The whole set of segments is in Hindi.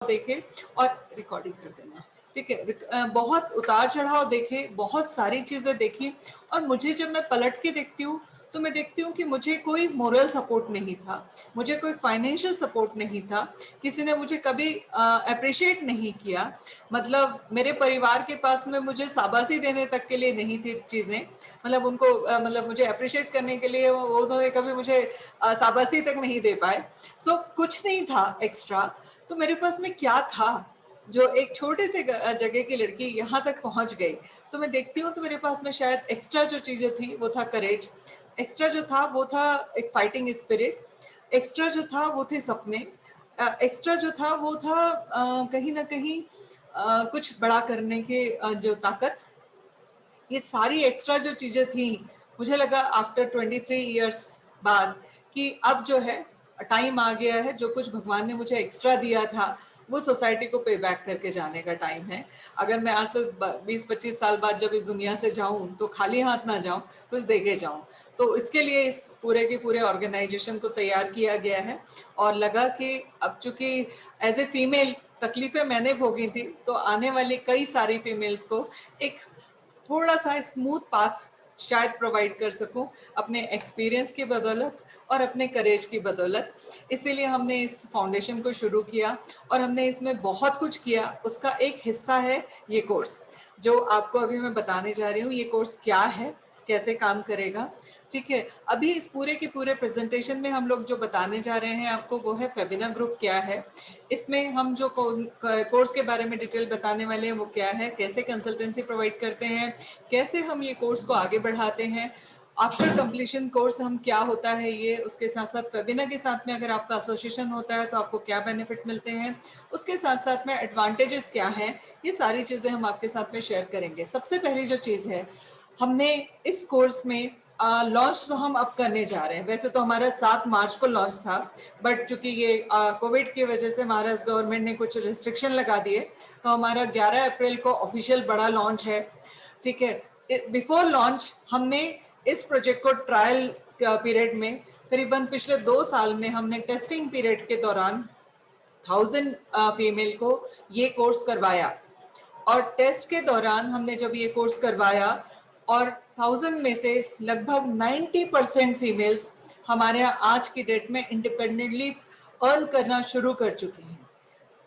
देखे और रिकॉर्डिंग कर देना, ठीक है। बहुत उतार चढ़ाव देखे, बहुत सारी चीजें देखी, और मुझे जब मैं पलट के देखती हूँ तो मैं देखती हूँ कि मुझे कोई मोरल सपोर्ट नहीं था, मुझे कोई फाइनेंशियल सपोर्ट नहीं था, किसी ने मुझे कभी अप्रिशिएट नहीं किया। मतलब मेरे परिवार के पास में मुझे शाबाशी देने तक के लिए नहीं थी चीजें, मतलब उनको मतलब मुझे अप्रिशिएट करने के लिए उन्होंने कभी मुझे शाबाशी तक नहीं दे पाए। सो कुछ नहीं था एक्स्ट्रा। तो मेरे पास में क्या था जो एक छोटे से जगह की लड़की यहाँ तक पहुंच गई? तो मैं देखती हूँ तो मेरे पास में शायद एक्स्ट्रा जो चीजें थी वो था करेज, एक्स्ट्रा जो था वो था एक फाइटिंग स्पिरिट, एक्स्ट्रा जो था वो थे सपने, एक्स्ट्रा जो था वो था कहीं ना कहीं कुछ बड़ा करने के जो ताकत। ये सारी एक्स्ट्रा जो चीजें थी, मुझे लगा आफ्टर 23 इयर्स बाद कि अब जो है टाइम आ गया है, जो कुछ भगवान ने मुझे एक्स्ट्रा दिया था वो सोसाइटी को पे बैक करके जाने का टाइम है। अगर मैं आज से 20-25 साल बाद जब इस दुनिया से जाऊं तो खाली हाथ ना जाऊं, कुछ देके जाऊं। तो इसके लिए इस पूरे के पूरे ऑर्गेनाइजेशन को तैयार किया गया है, और लगा कि अब चूंकि एज ए फीमेल तकलीफें मैंने भोगी थी, तो आने वाली कई सारी फीमेल्स को एक थोड़ा सा स्मूथ पाथ शायद प्रोवाइड कर सकूं अपने एक्सपीरियंस की बदौलत और अपने करेज की बदौलत। इसीलिए हमने इस फाउंडेशन को शुरू किया, और हमने इसमें बहुत कुछ किया। उसका एक हिस्सा है ये कोर्स, जो आपको अभी मैं बताने जा रही हूँ। ये कोर्स क्या है, कैसे काम करेगा, ठीक है। अभी इस पूरे के पूरे प्रेजेंटेशन में हम लोग जो बताने जा रहे हैं आपको, वो है फेबिना ग्रुप क्या है। इसमें हम जो कोर्स के बारे में डिटेल बताने वाले हैं वो क्या है, कैसे कंसल्टेंसी प्रोवाइड करते हैं, कैसे हम ये कोर्स को आगे बढ़ाते हैं, आफ्टर कंप्लीशन कोर्स हम क्या होता है ये, उसके साथ साथ फेबिना के साथ में अगर आपका एसोसिएशन होता है तो आपको क्या बेनिफिट मिलते हैं, उसके साथ साथ में एडवांटेजेस क्या हैं, ये सारी चीजें हम आपके साथ में शेयर करेंगे। सबसे पहली जो चीज है, हमने इस कोर्स में लॉन्च तो हम अब करने जा रहे हैं। वैसे तो हमारा 7 मार्च को लॉन्च था, बट चूंकि ये कोविड की वजह से महाराष्ट्र गवर्नमेंट ने कुछ रिस्ट्रिक्शन लगा दिए, तो हमारा 11 अप्रैल को ऑफिशियल बड़ा लॉन्च है, ठीक है। बिफोर लॉन्च हमने इस प्रोजेक्ट को ट्रायल पीरियड में करीबन पिछले 2 साल में हमने टेस्टिंग पीरियड के दौरान 1000 फीमेल को ये कोर्स करवाया, और टेस्ट के दौरान हमने जब ये कोर्स करवाया, और 1000 में से लगभग 90% फीमेल्स हमारे यहाँ आज की डेट में इंडिपेंडेंटली अर्न करना शुरू कर चुकी हैं,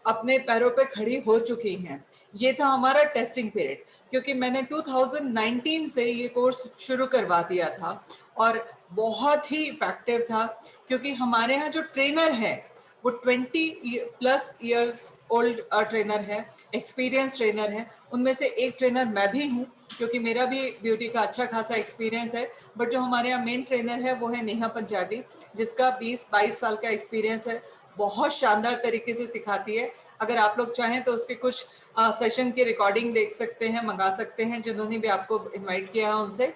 अपने पैरों पे खड़ी हो चुकी हैं। ये था हमारा टेस्टिंग पीरियड, क्योंकि मैंने 2019 से ये कोर्स शुरू करवा दिया था, और बहुत ही इफेक्टिव था, क्योंकि हमारे यहाँ जो ट्रेनर है वो 20+ इयर्स ओल्ड ट्रेनर है, एक्सपीरियंस ट्रेनर है। उनमें से एक ट्रेनर मैं भी हूँ, क्योंकि मेरा भी ब्यूटी का अच्छा खासा एक्सपीरियंस है। बट जो हमारे यहाँ मेन ट्रेनर है वो है नेहा पंजाबी, जिसका 20-22 साल का एक्सपीरियंस है। बहुत शानदार तरीके से सिखाती है। अगर आप लोग चाहें तो उसके कुछ सेशन की रिकॉर्डिंग देख सकते हैं, मंगा सकते हैं, जिन्होंने भी आपको इनवाइट किया है उनसे।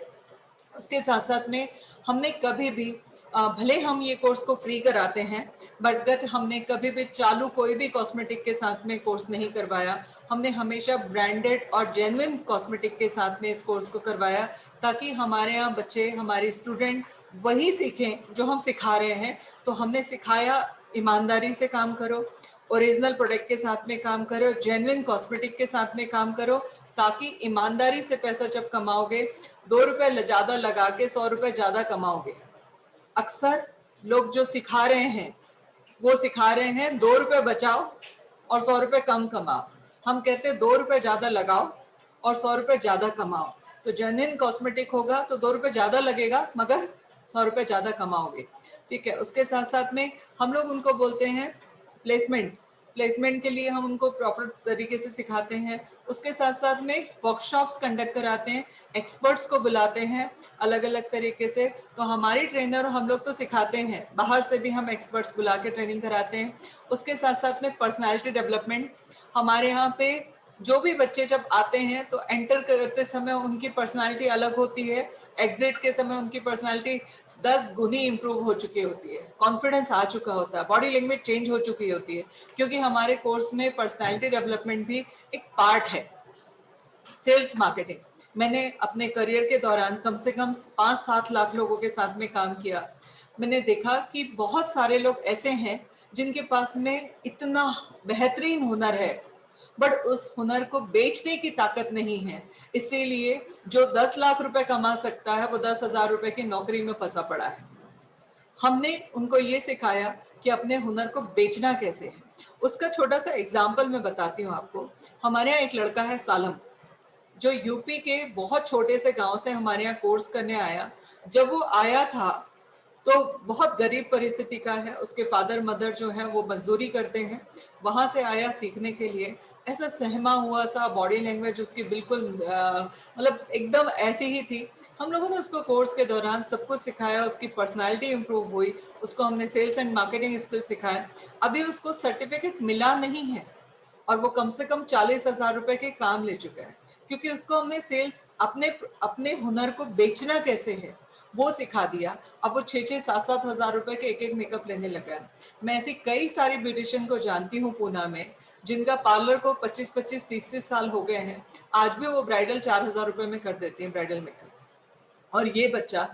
उसके साथ साथ में हमने कभी भी भले हम ये कोर्स को फ्री कराते हैं, बट अगर हमने कभी भी चालू कोई भी कॉस्मेटिक के साथ में कोर्स नहीं करवाया। हमने हमेशा ब्रांडेड और जेन्युइन कॉस्मेटिक के साथ में इस कोर्स को करवाया, ताकि हमारे यहाँ बच्चे, हमारे स्टूडेंट वही सीखें जो हम सिखा रहे हैं। तो हमने सिखाया ईमानदारी से काम करो, ओरिजिनल प्रोडक्ट के साथ में काम करो, जेन्युइन कॉस्मेटिक के साथ में काम करो, ताकि ईमानदारी से पैसा जब कमाओगे, 2 रुपए ज्यादा लगा के 100 रुपए ज्यादा कमाओगे। अक्सर लोग जो सिखा रहे हैं वो सिखा रहे हैं 2 रुपए बचाओ और 100 रुपए कम कमाओ। हम कहते हैं 2 रुपए ज्यादा लगाओ और 100 रुपए ज्यादा कमाओ। तो जेन्युइन कॉस्मेटिक होगा तो 2 रुपए ज्यादा लगेगा, मगर 100 रुपए ज्यादा कमाओगे, ठीक है। उसके साथ साथ में हम लोग उनको बोलते हैं प्लेसमेंट। प्लेसमेंट के लिए हम उनको प्रॉपर तरीके से सिखाते हैं। उसके साथ साथ में वर्कशॉप्स कंडक्ट कराते हैं, एक्सपर्ट्स को बुलाते हैं अलग अलग तरीके से। तो हमारी ट्रेनर हम लोग तो सिखाते हैं, बाहर से भी हम एक्सपर्ट्स बुला के ट्रेनिंग कराते हैं। उसके साथ साथ में पर्सनालिटी डेवलपमेंट। हमारे यहाँ पे जो भी बच्चे जब आते हैं तो एंटर करते समय उनकी पर्सनालिटी अलग होती है, एग्जिट के समय उनकी पर्सनालिटी 10 गुनी इंप्रूव हो चुकी होती है, कॉन्फिडेंस आ चुका होता है, बॉडी लैंग्वेज चेंज हो चुकी होती है। क्योंकि हमारे कोर्स में पर्सनालिटी डेवलपमेंट भी एक पार्ट है। सेल्स मार्केटिंग, मैंने अपने करियर के दौरान कम से कम 5-7 लाख लोगों के साथ में काम किया। मैंने देखा कि बहुत सारे लोग ऐसे हैं जिनके पास में इतना बेहतरीन हुनर है बट उस हुनर को बेचने की ताकत नहीं है, इसीलिए जो 10 लाख रुपए कमा सकता है वो 10,000 रुपए की नौकरी में फंसा पड़ा है। हमने उनको ये सिखाया कि अपने हुनर को बेचना कैसे है। उसका छोटा सा एग्जाम्पल मैं बताती हूँ आपको। हमारे यहाँ एक लड़का है सालम, जो यूपी के बहुत छोटे से गांव से हमारे यहाँ कोर्स करने आया। जब वो आया था तो बहुत गरीब परिस्थिति का है, उसके फादर मदर जो है वो मजदूरी करते हैं। वहां से आया सीखने के लिए, ऐसा सहमा हुआ सा, बॉडी लैंग्वेज उसकी बिल्कुल मतलब एकदम ऐसी ही थी। हम लोगों ने उसको कोर्स के दौरान सब कुछ सिखाया, उसकी पर्सनालिटी इंप्रूव हुई, उसको हमने सेल्स एंड मार्केटिंग स्किल सिखाए। अभी उसको सर्टिफिकेट मिला नहीं है और वो कम से कम 40,000 रुपए के काम ले चुका है, क्योंकि उसको हमने सेल्स, अपने अपने हुनर को बेचना कैसे है वो सिखा दिया। अब वो 6-7 हजार रुपए के एक एक मेकअप लेने लगा है। मैं ऐसी कई सारी ब्यूटिशियन को जानती हूँ पूना में, जिनका पार्लर को 25-25 30 साल हो गए हैं, आज भी वो ब्राइडल 4,000 रुपए में कर देती है ब्राइडल मेकअप। और ये बच्चा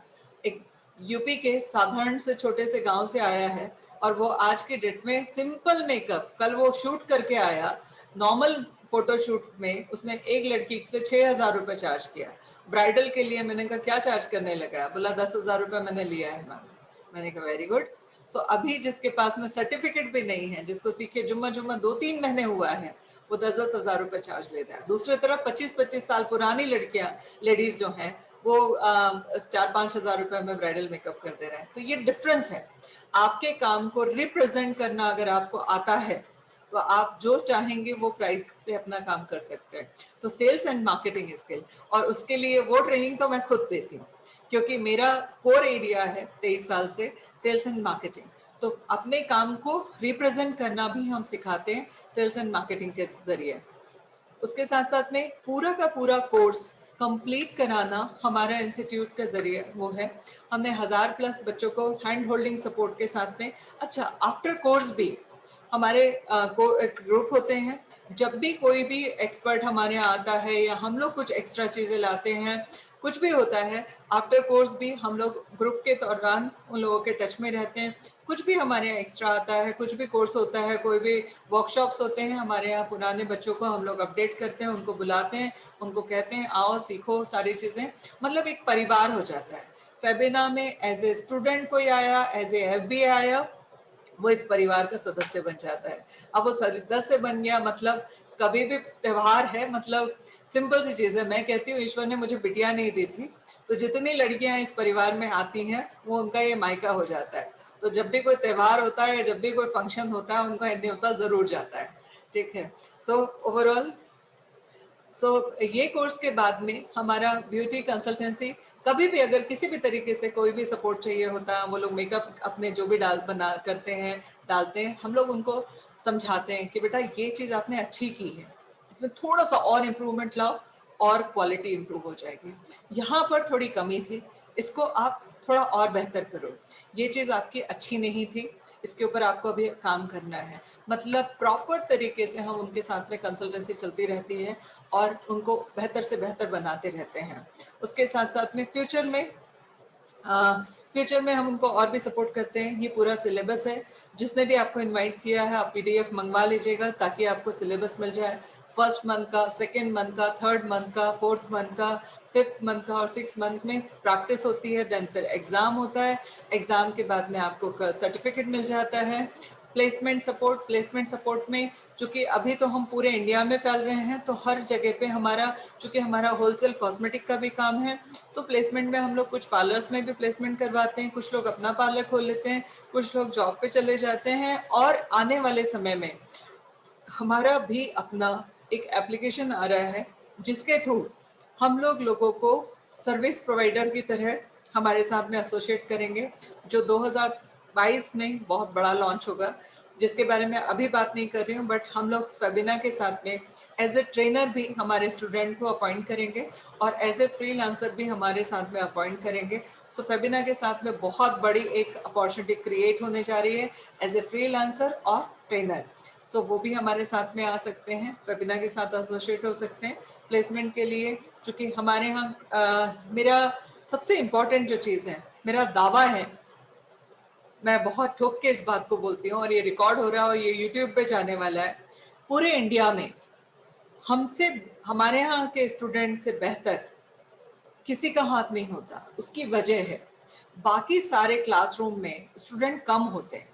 एक यूपी के साधारण से छोटे से गांव से आया है और वो आज के डेट में सिंपल मेकअप, कल वो शूट करके आया, नॉर्मल फोटोशूट में उसने एक लड़की से 6,000 रुपए चार्ज किया। ब्राइडल के लिए मैंने कहा क्या चार्ज करने लगा, बोला 10,000 रुपए मैंने लिया है मैम। मैंने कहा वेरी गुड। सो अभी जिसके पास में सर्टिफिकेट भी नहीं है, जिसको सीखे जुम्मा जुम्मा 2-3 महीने हुआ है, वो 10-10 हजार रुपए चार्ज ले रहा है। दूसरी तरफ 25-25 साल पुरानी लड़कियां, लेडीज जो हैं, वो 4-5 हजार रुपए में ब्राइडल मेकअप कर दे रहे हैं। तो ये डिफरेंस है। आपके काम को रिप्रेजेंट करना अगर आपको आता है तो आप जो चाहेंगे वो प्राइस पे अपना काम कर सकते हैं। तो सेल्स एंड मार्केटिंग स्किल, और उसके लिए वो ट्रेनिंग तो मैं खुद देती हूँ, क्योंकि मेरा कोर एरिया है 23 साल से सेल्स एंड मार्केटिंग। तो अपने काम को रिप्रेजेंट करना भी हम सिखाते हैं सेल्स एंड मार्केटिंग के जरिए। उसके साथ साथ में पूरा का पूरा कोर्स कंप्लीट कराना हमारा इंस्टीट्यूट के जरिए वो है। हमने 1000+ बच्चों को हैंड होल्डिंग सपोर्ट के साथ में, अच्छा आफ्टर कोर्स भी हमारे ग्रुप होते हैं। जब भी कोई भी एक्सपर्ट हमारे यहाँ आता है या हम लोग कुछ एक्स्ट्रा चीजें लाते हैं, कुछ भी होता है, आफ्टर कोर्स भी हम लोग ग्रुप के दौरान उन लोगों के टच में रहते हैं। कुछ भी हमारे यहाँ एक्स्ट्रा आता है, कुछ भी कोर्स होता है, कोई भी वर्कशॉप्स होते हैं, हमारे यहाँ पुराने बच्चों को हम लोग अपडेट करते हैं, उनको बुलाते हैं, उनको कहते हैं आओ सीखो सारी चीजें। मतलब एक परिवार हो जाता है। फेबिना में एज ए स्टूडेंट कोई आया, एज ए FBA आया, वो इस परिवार का सदस्य बन जाता है। अब वो सदस्य बन गया मतलब कभी भी त्योहार है, मतलब सिंपल सी चीज है। मैं कहती हूँ ईश्वर ने मुझे बिटिया नहीं दी थी, तो जितनी लड़कियां इस परिवार में आती हैं वो उनका ये मायका हो जाता है। तो जब भी कोई त्योहार होता है, जब भी कोई फंक्शन होता है, उनका न्योता जरूर जाता है। ठीक है। सो ओवरऑल, ये कोर्स के बाद में हमारा ब्यूटी कंसल्टेंसी, कभी भी अगर किसी भी तरीके से कोई भी सपोर्ट चाहिए होता है, वो लोग मेकअप अपने जो भी बना करते हैं, डालते हैं, हम लोग उनको समझाते हैं कि बेटा ये चीज आपने अच्छी की है, इसमें थोड़ा सा और इम्प्रूवमेंट लाओ और क्वालिटी इंप्रूव हो जाएगी। यहाँ पर थोड़ी कमी थी, इसको आप थोड़ा और बेहतर करो। ये चीज आपकी अच्छी नहीं थी, इसके ऊपर आपको अभी काम करना है। मतलब प्रॉपर तरीके से हम उनके साथ में कंसल्टेंसी चलती रहती है और उनको बेहतर से बेहतर बनाते रहते हैं। उसके साथ साथ में फ्यूचर में हम उनको और भी सपोर्ट करते हैं। ये पूरा सिलेबस है, जिसने भी आपको इनवाइट किया है आप PDF मंगवा लीजिएगा ताकि आपको सिलेबस मिल जाए। फर्स्ट मंथ का, सेकेंड मंथ का, थर्ड मंथ का, फोर्थ मंथ का, फिफ्थ मंथ का और 6 मंथ में प्रैक्टिस होती है। देन फिर एग्जाम होता है, एग्जाम के बाद में आपको सर्टिफिकेट मिल जाता है। प्लेसमेंट सपोर्ट में चूंकि अभी तो हम पूरे इंडिया में फैल रहे हैं, तो हर जगह पे हमारा, चूंकि हमारा होलसेल कॉस्मेटिक का भी काम है, तो प्लेसमेंट में हम लोग कुछ पार्लर्स में भी प्लेसमेंट करवाते हैं, कुछ लोग अपना पार्लर खोल लेते हैं, कुछ लोग जॉब पे चले जाते हैं। और आने वाले समय में हमारा भी अपना एक एप्लीकेशन आ रहा है, जिसके थ्रू हम लोगों को सर्विस प्रोवाइडर की तरह हमारे साथ में एसोसिएट करेंगे, जो 2022 में बहुत बड़ा लॉन्च होगा, जिसके बारे में अभी बात नहीं कर रही हूँ। बट हम लोग फेबिना के साथ में एज ए ट्रेनर भी हमारे स्टूडेंट को अपॉइंट करेंगे और एज ए फ्रीलांसर भी हमारे साथ में अपॉइंट करेंगे। सो फेबिना के साथ में बहुत बड़ी एक अपॉर्चुनिटी क्रिएट होने जा रही है एज ए फ्रीलांसर और ट्रेनर। सो वो भी हमारे साथ में आ सकते हैं, वेबिना के साथ एसोसिएट हो सकते हैं प्लेसमेंट के लिए। क्योंकि हमारे यहाँ मेरा सबसे इम्पोर्टेंट जो चीज़ है, मेरा दावा है मैं बहुत ठोक के इस बात को बोलती हूँ, और ये रिकॉर्ड हो रहा है और ये यूट्यूब पे जाने वाला है, पूरे इंडिया में हमसे, हमारे यहाँ के स्टूडेंट से बेहतर किसी का हाथ नहीं होता। उसकी वजह है, बाकी सारे क्लासरूम में स्टूडेंट कम होते हैं,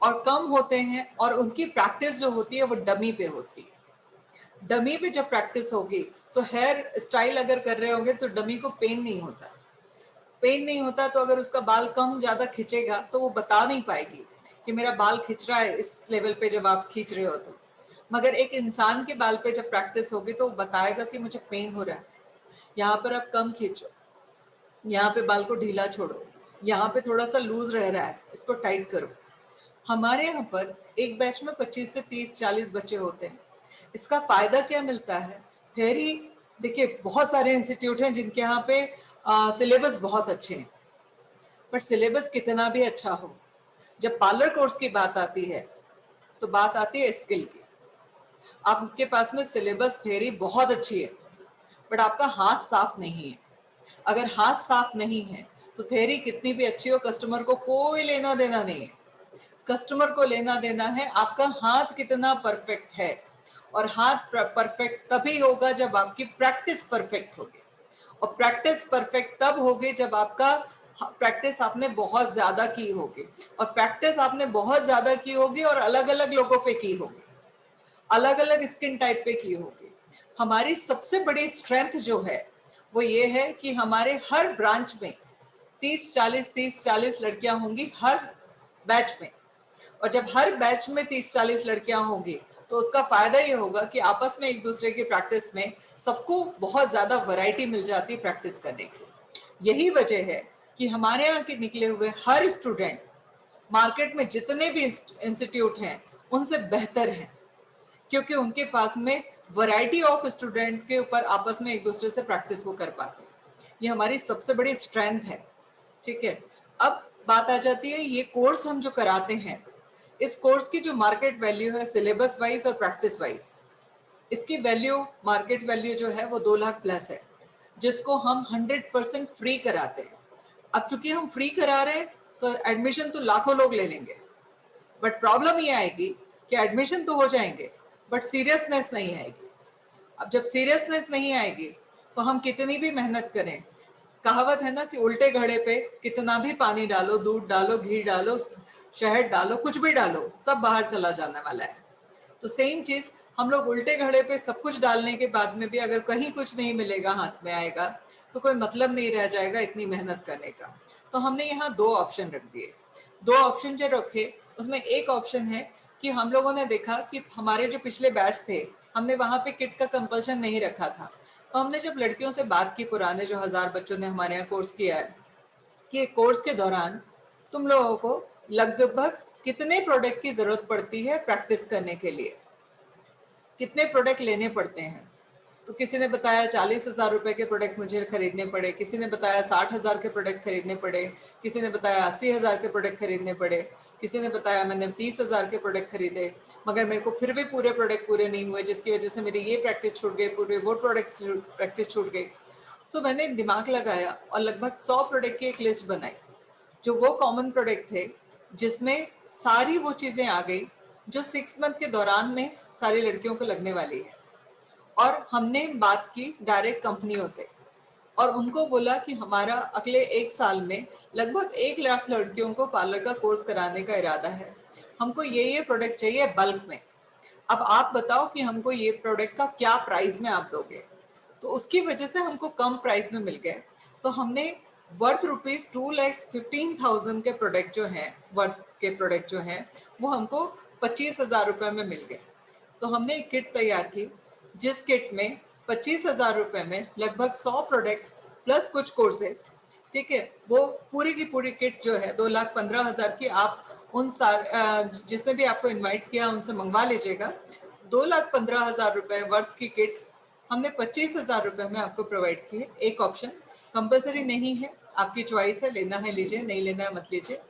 और कम होते हैं और उनकी प्रैक्टिस जो होती है वो डमी पे होती है। डमी पे जब प्रैक्टिस होगी तो हेयर स्टाइल अगर कर रहे होंगे तो डमी को पेन नहीं होता। पेन नहीं होता तो अगर उसका बाल कम ज्यादा खींचेगा तो वो बता नहीं पाएगी कि मेरा बाल खींच रहा है इस लेवल पे जब आप खींच रहे हो तो। मगर एक इंसान के बाल पे जब प्रैक्टिस होगी तो वो बताएगा कि मुझे पेन हो रहा है, यहाँ पर आप कम खींचो, यहाँ पे बाल को ढीला छोड़ो, यहाँ पे थोड़ा सा लूज रह रहा है, इसको टाइट करो। हमारे यहाँ पर एक बैच में 25 से 30-40 बच्चे होते हैं। इसका फायदा क्या मिलता है? थ्योरी, देखिए बहुत सारे इंस्टीट्यूट हैं जिनके यहाँ पे सिलेबस बहुत अच्छे हैं, बट सिलेबस कितना भी अच्छा हो, जब पार्लर कोर्स की बात आती है तो बात आती है स्किल की। आपके पास में सिलेबस थ्योरी बहुत अच्छी है, बट आपका हाथ साफ नहीं है। अगर हाथ साफ नहीं है तो थ्योरी कितनी भी अच्छी हो, कस्टमर को कोई लेना देना नहीं है। कस्टमर को लेना देना है आपका हाथ कितना परफेक्ट है, और हाथ परफेक्ट तभी होगा जब आपकी प्रैक्टिस परफेक्ट होगी, और प्रैक्टिस परफेक्ट तब होगी जब आपका प्रैक्टिस आपने बहुत ज्यादा की होगी, और प्रैक्टिस आपने बहुत ज्यादा की होगी और अलग अलग लोगों पे की होगी, अलग अलग स्किन टाइप पे की होगी। हमारी सबसे बड़ी स्ट्रेंथ जो है वो ये है कि हमारे हर ब्रांच में 30-40 लड़कियां होंगी हर बैच में, और जब हर बैच में 30-40 लड़कियां होंगी तो उसका फायदा ये होगा कि आपस में एक दूसरे की प्रैक्टिस में सबको बहुत ज्यादा वैरायटी मिल जाती है प्रैक्टिस करने की। यही वजह है कि हमारे यहाँ के निकले हुए हर स्टूडेंट मार्केट में जितने भी इंस्टीट्यूट हैं उनसे बेहतर हैं, क्योंकि उनके पास में वैरायटी ऑफ स्टूडेंट के ऊपर आपस में एक दूसरे से प्रैक्टिस वो कर पाते हैं। ये हमारी सबसे बड़ी स्ट्रेंथ है। ठीक है, अब बात आ जाती है ये कोर्स हम जो कराते हैं, इस कोर्स की जो मार्केट वैल्यू है सिलेबस वाइज और प्रैक्टिस वाइज, इसकी वैल्यू, मार्केट वैल्यू जो है वो 2 लाख प्लस है, जिसको हम 100% फ्री कराते हैं। अब चूंकि हम फ्री करा रहे हैं तो एडमिशन तो लाखों लोग ले लेंगे, बट प्रॉब्लम ये आएगी कि एडमिशन तो हो जाएंगे बट सीरियसनेस नहीं आएगी। अब जब सीरियसनेस नहीं आएगी तो हम कितनी भी मेहनत करें, कहावत है ना कि उल्टे घड़े पे कितना भी पानी डालो, दूध डालो, घी डालो, शहद डालो, कुछ भी डालो, सब बाहर चला जाने वाला है। तो सेम चीज, हम लोग उल्टे घड़े पे सब कुछ डालने के बाद में भी अगर कहीं कुछ नहीं मिलेगा, हाथ में आएगा, तो कोई मतलब नहीं रह जाएगा इतनी मेहनत करने का। तो हमने यहाँ 2 ऑप्शन रख दिए। 2 ऑप्शन जो रखे उसमें एक ऑप्शन है कि हम लोगों ने देखा कि हमारे जो पिछले बैच थे, हमने वहां पे किट का कंपल्शन नहीं रखा था। तो हमने जब लड़कियों से बात की, पुराने जो 1000 बच्चों ने हमारे यहाँ कोर्स किया है, कि कोर्स के दौरान तुम लोगों को लगभग कितने प्रोडक्ट की जरूरत पड़ती है प्रैक्टिस करने के लिए, कितने प्रोडक्ट लेने पड़ते हैं। तो किसी ने बताया 40,000 रुपए के प्रोडक्ट मुझे खरीदने पड़े, किसी ने बताया 60,000 के प्रोडक्ट खरीदने पड़े, किसी ने बताया 80,000 के प्रोडक्ट खरीदने पड़े, किसी ने बताया मैंने 30,000 के प्रोडक्ट खरीदे, मगर मेरे को फिर भी पूरे प्रोडक्ट पूरे नहीं हुए, जिसकी वजह से मेरी ये प्रैक्टिस छूट गई, पूरे वो प्रोडक्ट प्रैक्टिस छूट गई। सो मैंने दिमाग लगाया और लगभग 100 प्रोडक्ट की एक लिस्ट बनाई, जो वो कॉमन प्रोडक्ट थे जिसमें सारी वो चीजें आ गई जो 6 मंथ के दौरान में सारी लड़कियों को लगने वाली है। और हमने बात की डायरेक्ट कंपनियों से और उनको बोला कि हमारा अगले 1 साल में लगभग 1 लाख लड़कियों को पार्लर का कोर्स कराने का इरादा है, हमको ये प्रोडक्ट चाहिए बल्क में। अब आप बताओ कि हमको ये प्रोडक्ट का क्या प्राइस में आप दोगे। तो उसकी वजह से हमको कम प्राइस में मिल गए। तो हमने वर्थ ₹2,15,000 के प्रोडक्ट जो हैं, वर्थ के प्रोडक्ट जो हैं, वो हमको 25,000 रुपए में मिल गए। तो हमने एक किट तैयार की, जिस किट में 25,000 रुपए में लगभग 100 प्रोडक्ट प्लस कुछ कोर्सेज, ठीक है, वो पूरी की पूरी किट जो है 2,15,000 की, आप उन जिसने भी आपको इनवाइट किया उनसे मंगवा लीजिएगा। 2,15,000 रुपए वर्थ की किट हमने 25,000 रुपए में आपको प्रोवाइड की है। एक ऑप्शन कंपलसरी नहीं है, आपकी चॉइस है, लेना है लीजिए, नहीं लेना है मत लीजिए।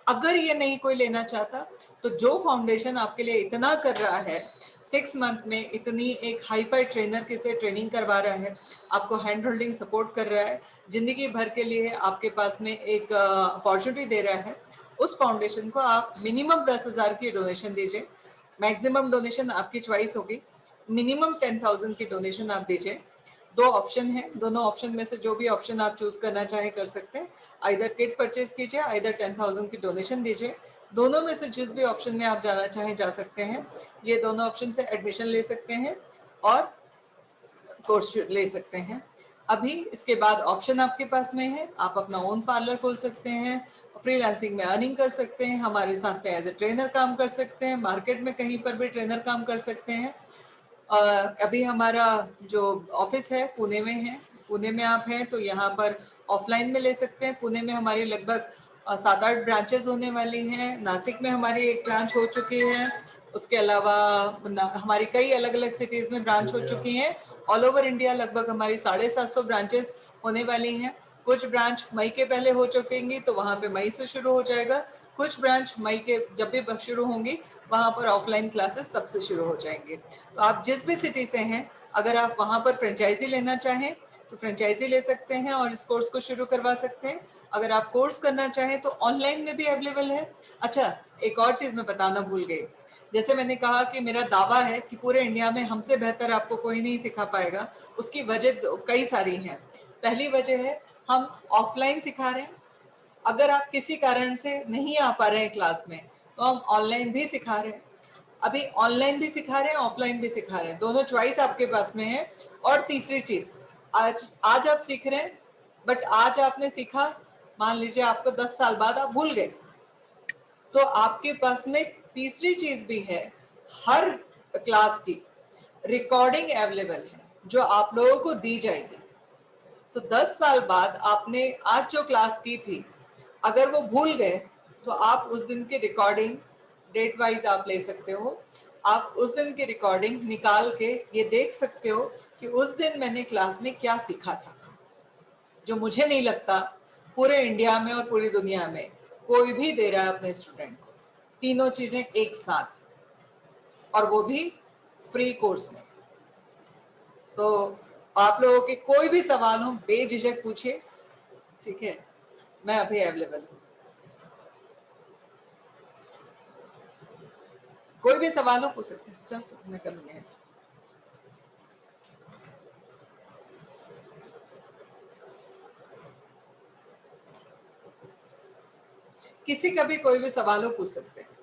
अगर ये नहीं कोई लेना चाहता तो जो फाउंडेशन आपके लिए इतना कर रहा है, 6 मंथ में इतनी एक हाई फाई ट्रेनर के से ट्रेनिंग करवा रहा है, आपको हैंड होल्डिंग सपोर्ट कर रहा है, जिंदगी भर के लिए आपके पास में एक अपॉर्चुनिटी दे रहा है, उस फाउंडेशन को आप मिनिमम 10,000 की डोनेशन दीजिए, मैक्सिमम डोनेशन आपकी चॉइस होगी, मिनिमम 10,000 की डोनेशन आप दीजिए। 2 ऑप्शन है, दोनों ऑप्शन में से जो भी ऑप्शन आप चूज करना चाहें कर सकते हैं। आइदर किट परचेज कीजिए, आइदर 10,000 की डोनेशन दीजिए, दोनों में से जिस भी ऑप्शन में आप जाना चाहें जा सकते हैं। ये दोनों ऑप्शन से एडमिशन ले सकते हैं और कोर्स ले सकते हैं। अभी इसके बाद ऑप्शन आपके पास में है, आप अपना ओन पार्लर खोल सकते हैं, फ्रीलांसिंग में अर्निंग कर सकते हैं, हमारे साथ में एज ए ट्रेनर काम कर सकते हैं, मार्केट में कहीं पर भी ट्रेनर काम कर सकते हैं। अभी हमारा जो ऑफिस है पुणे में है, पुणे में आप हैं तो यहाँ पर ऑफलाइन में ले सकते हैं। पुणे में हमारी लगभग 7-8 ब्रांचेस होने वाली हैं, नासिक में हमारी एक ब्रांच हो चुकी है, उसके अलावा हमारी कई अलग अलग सिटीज में ब्रांच हो चुकी हैं। ऑल ओवर इंडिया लगभग हमारी 750 ब्रांचेस होने वाली हैं। कुछ ब्रांच मई के पहले हो चुकेंगी तो वहां पे मई से शुरू हो जाएगा, कुछ ब्रांच मई के जब भी शुरू होंगी वहां पर ऑफलाइन क्लासेस तब से शुरू हो जाएंगे। तो आप जिस भी सिटी से हैं, अगर आप वहां पर फ्रेंचाइजी लेना चाहें तो फ्रेंचाइजी ले सकते हैं और इस कोर्स को शुरू करवा सकते हैं। अगर आप कोर्स करना चाहें तो ऑनलाइन में भी अवेलेबल है। अच्छा, एक और चीज मैं बताना भूल गई, जैसे मैंने कहा कि मेरा दावा है कि पूरे इंडिया में हमसे बेहतर आपको कोई नहीं सिखा पाएगा। उसकी वजह कई सारी हैं। पहली वजह है हम ऑफलाइन सिखा रहे हैं, अगर आप किसी कारण से नहीं आ पा रहे हैं क्लास में तो हम ऑनलाइन भी सिखा रहे हैं। अभी ऑनलाइन भी सिखा रहे हैं, ऑफलाइन भी सिखा रहे हैं, दोनों चॉइस आपके पास में है। और तीसरी चीज, आज आज आप सीख रहे हैं बट आज आपने सीखा, मान लीजिए आपको 10 साल बाद आप भूल गए, तो आपके पास में तीसरी चीज भी है, हर क्लास की रिकॉर्डिंग अवेलेबल है जो आप लोगों को दी जाएगी। तो 10 साल बाद आपने आज जो क्लास की थी, अगर वो भूल गए तो आप उस दिन की रिकॉर्डिंग डेट वाइज आप ले सकते हो। आप उस दिन की रिकॉर्डिंग निकाल के ये देख सकते हो कि उस दिन मैंने क्लास में क्या सीखा था, जो मुझे नहीं लगता पूरे इंडिया में और पूरी दुनिया में कोई भी दे रहा है अपने स्टूडेंट को तीनों चीजें एक साथ, और वो भी फ्री कोर्स में। सो आप लोगों के कोई भी सवाल हो बेझिझक पूछिए, ठीक है, मैं अभी अवेलेबल हूँ। कोई भी सवाल हो पूछ सकते हैं, चल मैं कर लूंगी। किसी का भी कोई भी सवाल हो पूछ सकते हैं।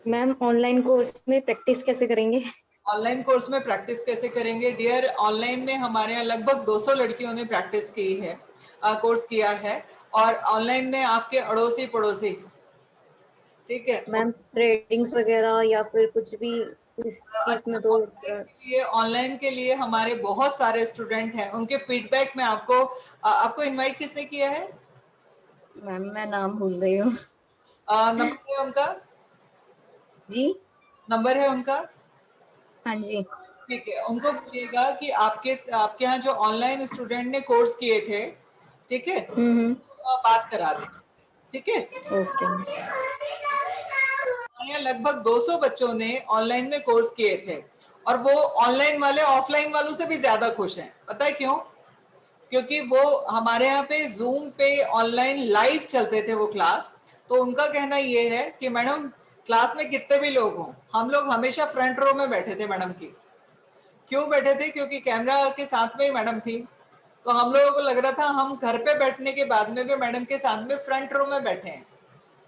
मैम ऑनलाइन कोर्स में प्रैक्टिस कैसे करेंगे? ऑनलाइन कोर्स में प्रैक्टिस कैसे करेंगे डियर? ऑनलाइन में हमारे यहाँ लगभग 200 लड़कियों ने प्रैक्टिस की है, कोर्स किया है, और ऑनलाइन में आपके अड़ोसी पड़ोसी, ठीक है। मैम ट्रेडिंग्स वगैरह या फिर कुछ भी इस चीज में तो ऑनलाइन के लिए हमारे बहुत सारे स्टूडेंट हैं, उनके फीडबैक में आपको आपको इनवाइट किसने किया है? मैम मैं नाम भूल गई हूँ। नंबर है उनका? जी नंबर है उनका? हाँ जी। ठीक है, उनको बोलिएगा कि आपके यहाँ जो ऑनलाइन स्टूडेंट ने कोर्स किए थे, ठीक है, बात करा दें, ठीक है। ओके। यहाँ लगभग 200 बच्चों ने ऑनलाइन में कोर्स किए थे और वो ऑनलाइन वाले ऑफलाइन वालों से भी ज्यादा खुश हैं। पता है क्यों? क्योंकि वो हमारे यहाँ पे जूम पे ऑनलाइन लाइव चलते थे वो क्लास। तो उनका कहना ये है कि मैडम क्लास में कितने भी लोग हों, हम लोग हमेशा फ्रंट रो में बैठे थे मैडम की। क्यों बैठे थे? क्योंकि कैमरा के साथ में ही मैडम थी, तो हम लोगों को लग रहा था हम घर पे बैठने के बाद में भी मैडम के साथ में फ्रंट रो में बैठे हैं,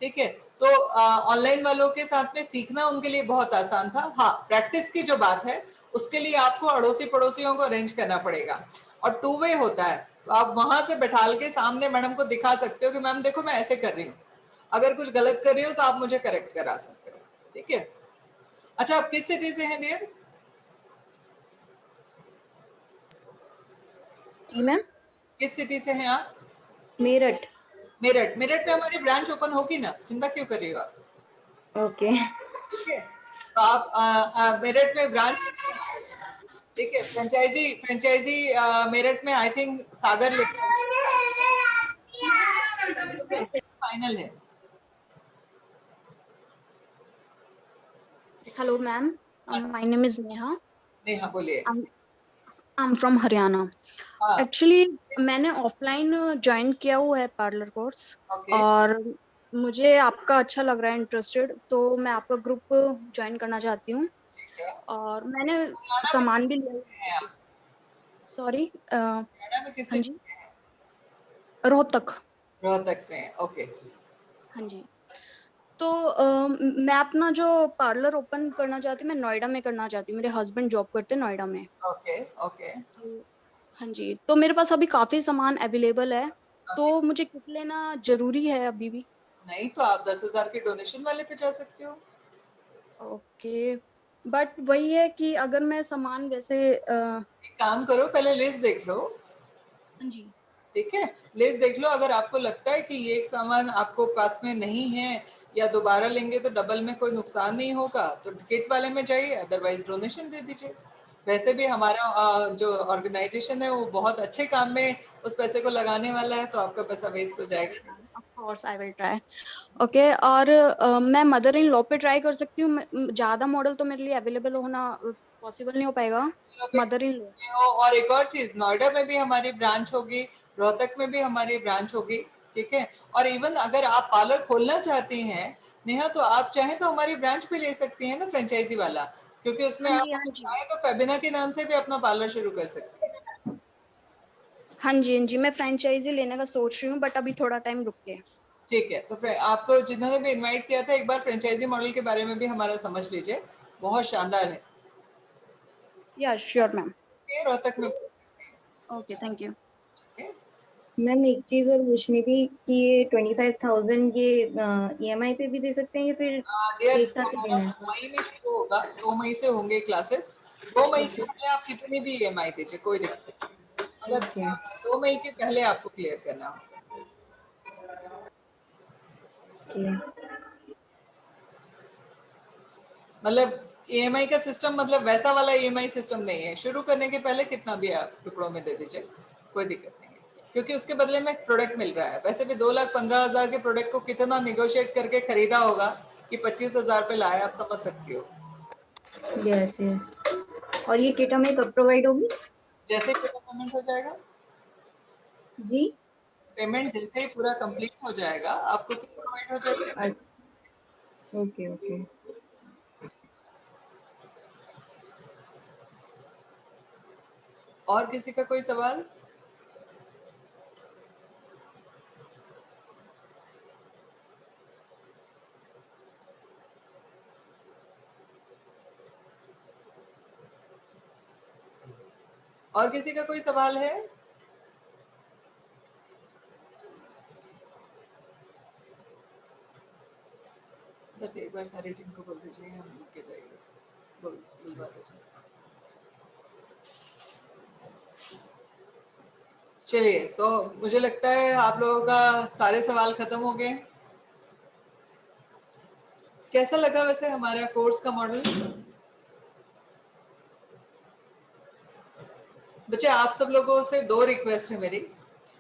ठीक है। तो ऑनलाइन वालों के साथ में सीखना उनके लिए बहुत आसान था। हाँ, प्रैक्टिस की जो बात है उसके लिए आपको अड़ोसी पड़ोसियों को अरेंज करना पड़ेगा, और 2 वे होता है। तो आप वहां से बैठाल के सामने मैडम को दिखा सकते हो कि मैम देखो मैं ऐसे कर रही हूँ, अगर कुछ गलत कर रही हो तो आप मुझे करेक्ट करा सकते हो, ठीक है। अच्छा, आप किस सिटी से हैं डियर? जी मैम। किस सिटी से हैं आप? मेरठ। मेरठ। मेरठ में हमारी ब्रांच ओपन होगी ना, चिंता क्यों कर रही हो आप? ओके। ठीक है, तो आप मेरठ में ब्रांच, ठीक है। फ्रेंचाइजी फ्रेंचाइजी मेरठ में आई थिंक सागर लेकर फाइनल है। हेलो मैम, हाँ, my name is Neha. Neha बोलिए। I am from Haryana. हाँ, एक्चुअली मैंने ऑफलाइन ज्वाइन किया हुआ है पार्लर कोर्स, ओके, और मुझे आपका अच्छा लग रहा है, इंटरेस्टेड, तो मैं आपका ग्रुप ज्वाइन करना चाहती हूँ। ठीक है। और मैंने हरियाणा में सामान भी किससे लिया। मिलते हैं आप? सॉरी। हरियाणा में किससे हाँ जी, मिलते हैं? रोहतक। रोहतक से हैं, ओके। हाँ जी। तो मैं अपना जो पार्लर ओपन करना चाहती हूँ, मैं नोएडा में करना चाहती हूँ। मेरे हस्बैंड जॉब करते हैं नोएडा में। ओके, ओके, तो हाँ जी, तो मेरे पास अभी काफी सामान अवेलेबल है, ओके। तो मुझे किट लेना जरूरी है अभी भी? नहीं तो आप 10,000 के डोनेशन वाले पे जा सकते हो। ओके, बट वही है कि अगर मैं सामान वैसे एक काम करो, पहले लिस्ट देख लो। हाँ जी। ठीक है, लिस्ट देख लो। अगर आपको लगता है कि ये एक सामान आपको पास में नहीं है या दोबारा लेंगे तो डबल में कोई नुकसान नहीं होगा, तो किट वाले में जाइए, अदरवाइज डोनेशन दे दीजिए। वैसे भी हमारा जो ऑर्गेनाइजेशन है वो बहुत अच्छे काम में उस पैसे को लगाने वाला है, तो आपका पैसा वेस्ट हो जाएगा। Of course I will try. Okay, और मैं मदर इन लॉ पे ट्राई कर सकती हूँ? ज्यादा मॉडल तो मेरे लिए अवेलेबल होना पॉसिबल नहीं हो पाएगा। चलो पे मदर इन लॉ। हो। और एक और चीज, नोएडा में भी हमारी ब्रांच होगी, रोहतक में भी हमारी ब्रांच होगी। ठीक है, और इवन अगर आप पार्लर खोलना चाहती हैं नेहा, तो आप चाहें तो हमारी ब्रांच भी ले सकती हैं ना, फ्रेंचाइजी वाला, क्योंकि उसमें हाँ आप जी, हाँ अगर जी। चाहें तो फेबिना के नाम से भी अपना पार्लर शुरू कर सकती हैं। हाँ जी, हाँ जी, मैं फ्रेंचाइजी लेने का सोच रही हूँ, बट अभी थोड़ा टाइम रुक के। ठीक है, तो फिर आपको जिन्होंने भी इनवाइट किया था, एक बार फ्रेंचाइजी मॉडल के बारे में भी हमारा समझ लीजिए, बहुत शानदार है। या श्योर मैम। ये रोहतक में। Okay, thank you. ठीक है। मैम एक चीज और पूछनी थी कि ये 25,000 ये EMI पे भी दे सकते हैं या फिर डियर, एक साथ ही हमारा देना है? मई में शुरू होगा, 2 मई से होंगे क्लासेस। 2 मई के ओके। पहले आप कितनी भी ईएमआई दीजिए, कोई दिक्कत नहीं, मगर ओके। 2 मई के पहले आपको क्लियर करना होगा। मतलब ईएमआई का सिस्टम, मतलब वैसा वाला ईएमआई सिस्टम नहीं है। शुरू करने के पहले कितना भी आप टुकड़ों में दे दीजिए, कोई दिक्कत नहीं है, क्योंकि उसके बदले में प्रोडक्ट मिल रहा है। वैसे भी 2,15,000 के प्रोडक्ट को कितना निगोशिएट करके खरीदा होगा कि 25,000 पे लाए, आप समझ सकती हो। Yes yes. और ये किट हमें कब प्रोवाइड होगी? जैसे पूरा पेमेंट हो जाएगा, जी। पेमेंट जैसे ही पूरा कंप्लीट हो जाएगा आपको क्या प्रोवाइड हो जाएगा। Okay okay. और किसी का कोई सवाल? और किसी का कोई सवाल है? सर एक बार सारी टीम को बोल दीजिए, हम मिल के जाएंगे, बोल बुलवा दीजिए। चलिए, मुझे लगता है आप लोगों का सारे सवाल खत्म हो गए। कैसा लगा वैसे हमारा कोर्स का मॉडल? बच्चे, आप सब लोगों से 2 रिक्वेस्ट है मेरी।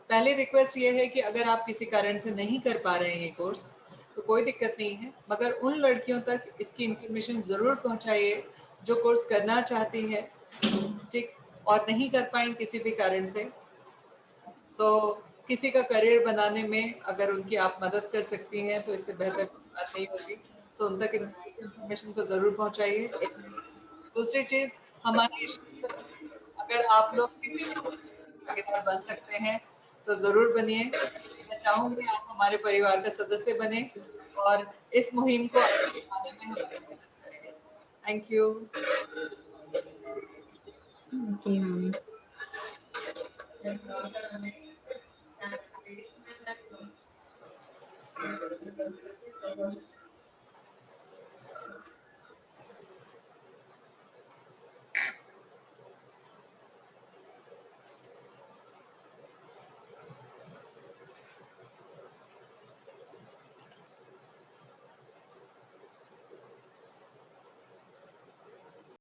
पहली रिक्वेस्ट ये है कि अगर आप किसी कारण से नहीं कर पा रहे हैं ये कोर्स, तो कोई दिक्कत नहीं है, मगर उन लड़कियों तक इसकी इंफॉर्मेशन जरूर पहुंचाइए जो कोर्स करना चाहती है, ठीक, और नहीं कर पाए किसी भी कारण से। किसी का करियर बनाने में अगर उनकी आप मदद कर सकती हैं तो इससे बेहतर बात नहीं होगी। उन तक इंफॉर्मेशन को जरूर पहुंचाइए। दूसरी चीज, हमारी अगर आप लोग किसी भी भागीदार बन सकते हैं तो जरूर बनिए। मैं चाहूंगी आप हमारे परिवार का सदस्य बने और इस मुहिम को आगे बढ़ाने में हमारी मदद करें। Thank you. Okay ma'am.